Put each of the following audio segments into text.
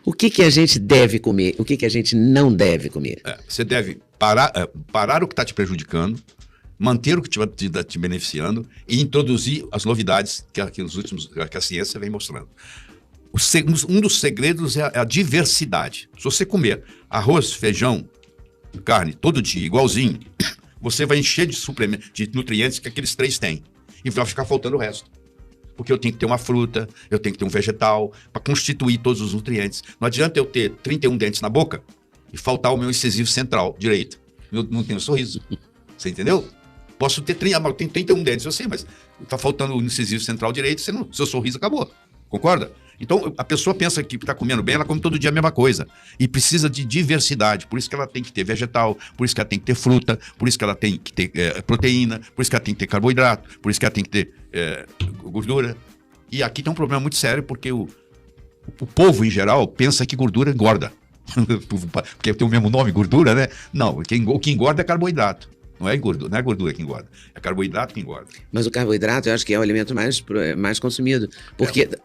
O que que a gente deve comer? O que que a gente não deve comer? Você deve parar o que está te prejudicando, manter o que está te beneficiando e introduzir as novidades que a ciência vem mostrando. Um dos segredos é a diversidade. Se você comer arroz, feijão, carne todo dia, igualzinho, você vai encher de suplementos, de nutrientes que aqueles 3 têm. E vai ficar faltando o resto. Porque eu tenho que ter uma fruta, eu tenho que ter um vegetal, para constituir todos os nutrientes. Não adianta eu ter 31 dentes na boca e faltar o meu incisivo central direito. Eu não tenho sorriso. Você entendeu? Posso ter 31 dentes, eu sei, mas está faltando o incisivo central direito, seu sorriso acabou. Concorda? Então, a pessoa pensa que está comendo bem, ela come todo dia a mesma coisa. E precisa de diversidade. Por isso que ela tem que ter vegetal, por isso que ela tem que ter fruta, por isso que ela tem que ter proteína, por isso que ela tem que ter carboidrato, por isso que ela tem que ter gordura. E aqui tem um problema muito sério, porque o povo, em geral, pensa que gordura engorda. Porque tem o mesmo nome, gordura, né? Não, o que engorda é carboidrato. Não é a gordura que engorda, é carboidrato que engorda. Mas o carboidrato eu acho que é o alimento mais consumido.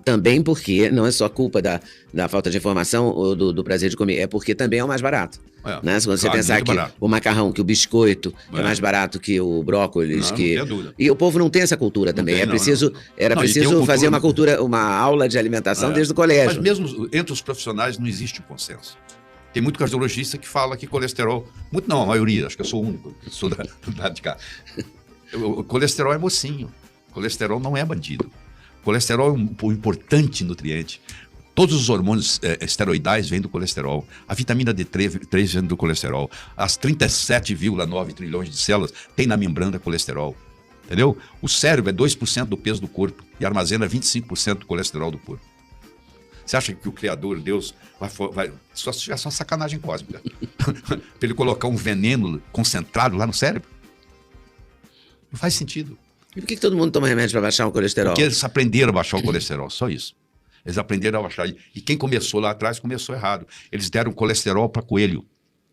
Também porque não é só culpa da falta de informação ou do prazer de comer, é porque também é o mais barato. Né? Se você pensar que o macarrão, que o biscoito é mais barato que o brócolis. Não tem dúvida. E o povo não tem essa cultura também. Era preciso fazer uma aula de alimentação desde o colégio. Mas mesmo entre os profissionais não existe um consenso. Tem muito cardiologista que fala que colesterol... Muito não, a maioria, acho que eu sou o único, sou do lado de cá. O colesterol é mocinho. Colesterol não é bandido. Colesterol é um importante nutriente. Todos os hormônios esteroidais vêm do colesterol. A vitamina D3 vem do colesterol. As 37,9 trilhões de células tem na membrana colesterol. Entendeu? O cérebro é 2% do peso do corpo e armazena 25% do colesterol do corpo. Você acha que o Criador, Deus, vai só se tivesse uma sacanagem cósmica para ele colocar um veneno concentrado lá no cérebro? Não faz sentido. E por que todo mundo toma remédio para baixar o colesterol? Porque eles aprenderam a baixar o colesterol, só isso. Eles aprenderam a baixar. E quem começou lá atrás começou errado. Eles deram colesterol para coelho.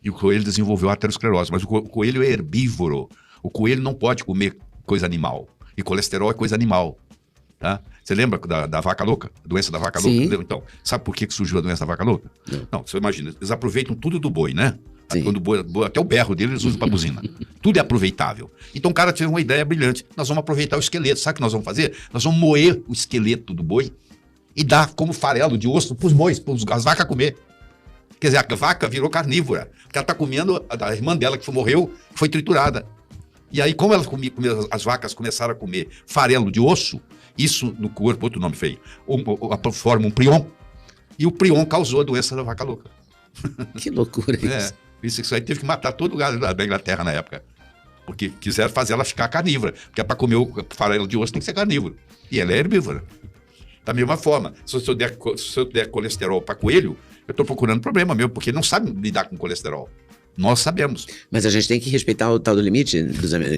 E o coelho desenvolveu aterosclerose. Mas o coelho é herbívoro. O coelho não pode comer coisa animal. E colesterol é coisa animal. Tá? Você lembra da vaca louca? A doença da vaca louca? Então, sabe por que surgiu a doença da vaca louca? Não, você imagina, eles aproveitam tudo do boi, né? Quando o boi, até o berro dele eles usam para buzina. Tudo é aproveitável. Então o cara teve uma ideia brilhante. Nós vamos aproveitar o esqueleto. Sabe o que nós vamos fazer? Nós vamos moer o esqueleto do boi e dar como farelo de osso para os bois, para as vacas comer. Quer dizer, a vaca virou carnívora. Porque ela está comendo a irmã dela que morreu, foi triturada. E aí, como as vacas começaram a comer farelo de osso, isso no corpo, outro nome feio, forma um prion, e o prion causou a doença da vaca louca. Que loucura isso. Isso aí teve que matar todo o gado da Inglaterra na época, porque quiseram fazer ela ficar carnívora, porque para comer o farelo de osso tem que ser carnívoro, e ela é herbívora. Da mesma forma, se eu der colesterol para coelho, eu estou procurando problema meu, porque não sabe lidar com colesterol. Nós sabemos. Mas a gente tem que respeitar o tal do limite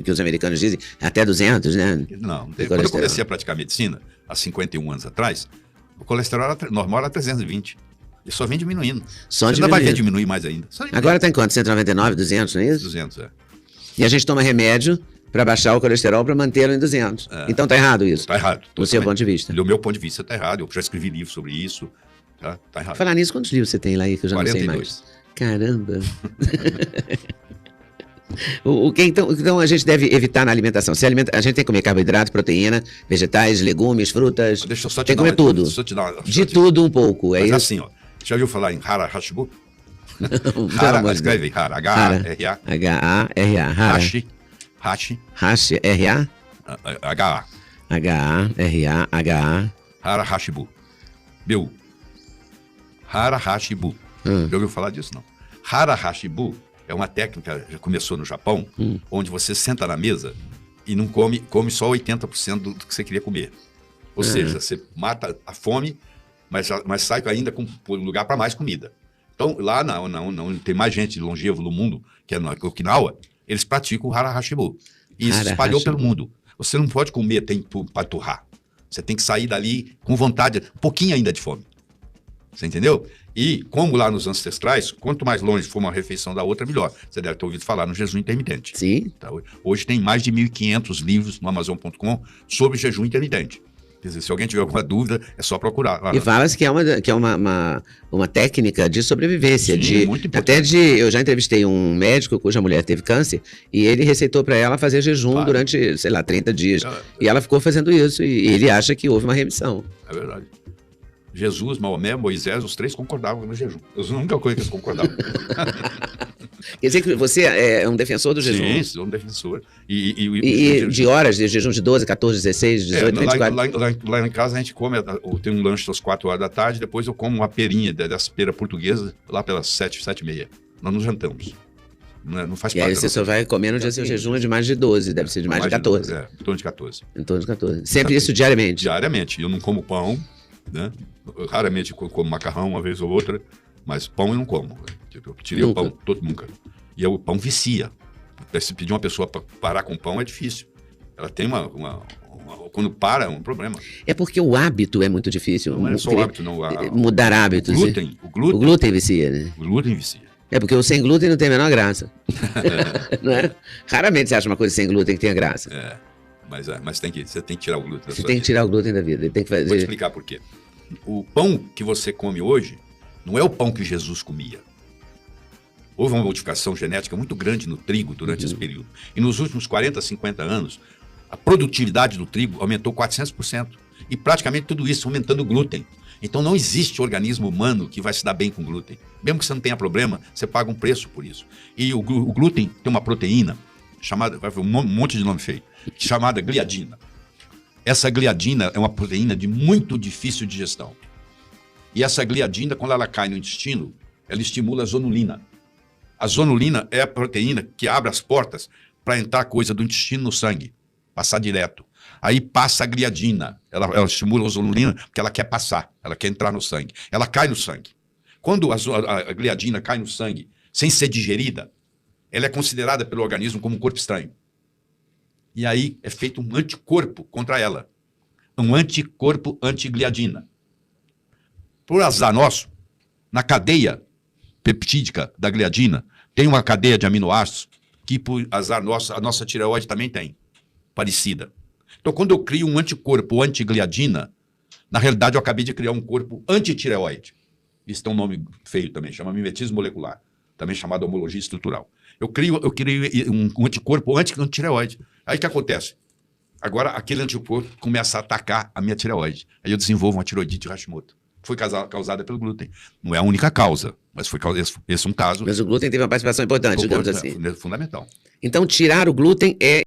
que os americanos dizem, até 200, né? Não. Quando eu comecei a praticar medicina, há 51 anos atrás, o colesterol normal era 320. E só vem diminuindo. Só ainda vai ver diminuir mais ainda. Agora está em quanto? 199, 200, não é isso? 200, é. E a gente toma remédio para baixar o colesterol para mantê-lo em 200. Então tá errado isso? Tá errado. Do seu ponto de vista? Do meu ponto de vista tá errado. Eu já escrevi livro sobre isso. Tá errado. Falar nisso, quantos livros você tem lá aí que eu já 42. Não sei mais? Caramba! Então a gente deve evitar na alimentação. A gente tem que comer carboidrato, proteína, vegetais, legumes, frutas. Deixa eu só te tem que comer tudo. De tudo um pouco. É isso? Assim, ó. Já ouviu falar em Hara Hashibu? Hara, escreve Hara. H-A-R-A. H-A-R-A. Hashi, R-A? H-A. H-A-R-A-H-A. Hara Hashibu. Hara Hashibu. Já ouviu falar disso, não? Hara Hashibu é uma técnica, já começou no Japão, onde você senta na mesa e não come só 80% do que você queria comer. Ou seja, você mata a fome, mas sai ainda com lugar para mais comida. Então, lá não tem mais gente longevo no mundo, que é na Okinawa, eles praticam o Hara Hashibu. E isso se espalhou pelo mundo. Você não pode comer para turrar. Você tem que sair dali com vontade, um pouquinho ainda de fome. Você entendeu? E como lá nos ancestrais, quanto mais longe for uma refeição da outra, melhor. Você deve ter ouvido falar no jejum intermitente. Sim. Tá? Hoje tem mais de 1.500 livros no Amazon.com sobre jejum intermitente. Quer dizer, se alguém tiver alguma dúvida, é só procurar. E fala-se que é uma técnica de sobrevivência. Sim, muito importante. Eu já entrevistei um médico cuja mulher teve câncer e ele receitou para ela fazer jejum durante, sei lá, 30 dias. E ela ficou fazendo isso e ele acha que houve uma remissão. É verdade. Jesus, Maomé, Moisés, os 3 concordavam no jejum. Eu sou a única coisa que eles concordavam. Quer dizer que você é um defensor do jejum? Sim, sou um defensor. E de horas de jejum de 12, 14, 16, 18, 24? Lá em casa a gente come, tem um lanche às 4 horas da tarde, depois eu como uma perinha dessa pera portuguesa lá pelas 7, 7h30. Nós não jantamos. Não faz parte. E aí você só vai comer no dia seu jejum é de mais de 12, deve ser de mais de 14. Em torno de 14. Em torno de 14. Sempre isso diariamente? Diariamente. Eu não como pão, né? Eu raramente como macarrão uma vez ou outra, mas pão eu não como. Eu tirei o pão nunca. E o pão vicia. Se pedir uma pessoa para parar com pão é difícil. Ela tem quando para é um problema. É porque o hábito é muito difícil. Não é só o hábito, não. Mudar hábitos. O glúten vicia, né? O glúten vicia. É porque o sem glúten não tem a menor graça. Não é? Raramente você acha uma coisa sem glúten que tenha graça. Mas você tem que tirar o glúten da sua vida. Você tem que tirar o glúten da vida. Tem que fazer... Vou te explicar por quê. O pão que você come hoje não é o pão que Jesus comia. Houve uma modificação genética muito grande no trigo durante esse período. E nos últimos 40, 50 anos, a produtividade do trigo aumentou 400%. E praticamente tudo isso aumentando o glúten. Então não existe organismo humano que vai se dar bem com glúten. Mesmo que você não tenha problema, você paga um preço por isso. E o glúten tem uma proteína chamada, vai ver um monte de nome feio, chamada gliadina. Essa gliadina é uma proteína de muito difícil digestão. E essa gliadina, quando ela cai no intestino, ela estimula a zonulina. A zonulina é a proteína que abre as portas para entrar coisa do intestino no sangue, passar direto. Aí passa a gliadina, ela estimula a zonulina porque ela quer passar, ela quer entrar no sangue. Ela cai no sangue. Quando a gliadina cai no sangue sem ser digerida, ela é considerada pelo organismo como um corpo estranho. E aí é feito um anticorpo contra ela. Um anticorpo antigliadina. Por azar nosso, na cadeia peptídica da gliadina, tem uma cadeia de aminoácidos que, por azar nosso, a nossa tireoide também tem, parecida. Então, quando eu crio um anticorpo antigliadina, na realidade eu acabei de criar um corpo antitireoide. Isso tem um nome feio também, chama mimetismo molecular, também chamado homologia estrutural. Eu criei um anticorpo antitireoide. Aí o que acontece? Agora aquele anticorpo começa a atacar a minha tireoide. Aí eu desenvolvo uma tiroidite de Hashimoto. Foi causada pelo glúten. Não é a única causa, mas esse é um caso. Mas o glúten teve uma participação importante, digamos assim. Fundamental. Então, tirar o glúten é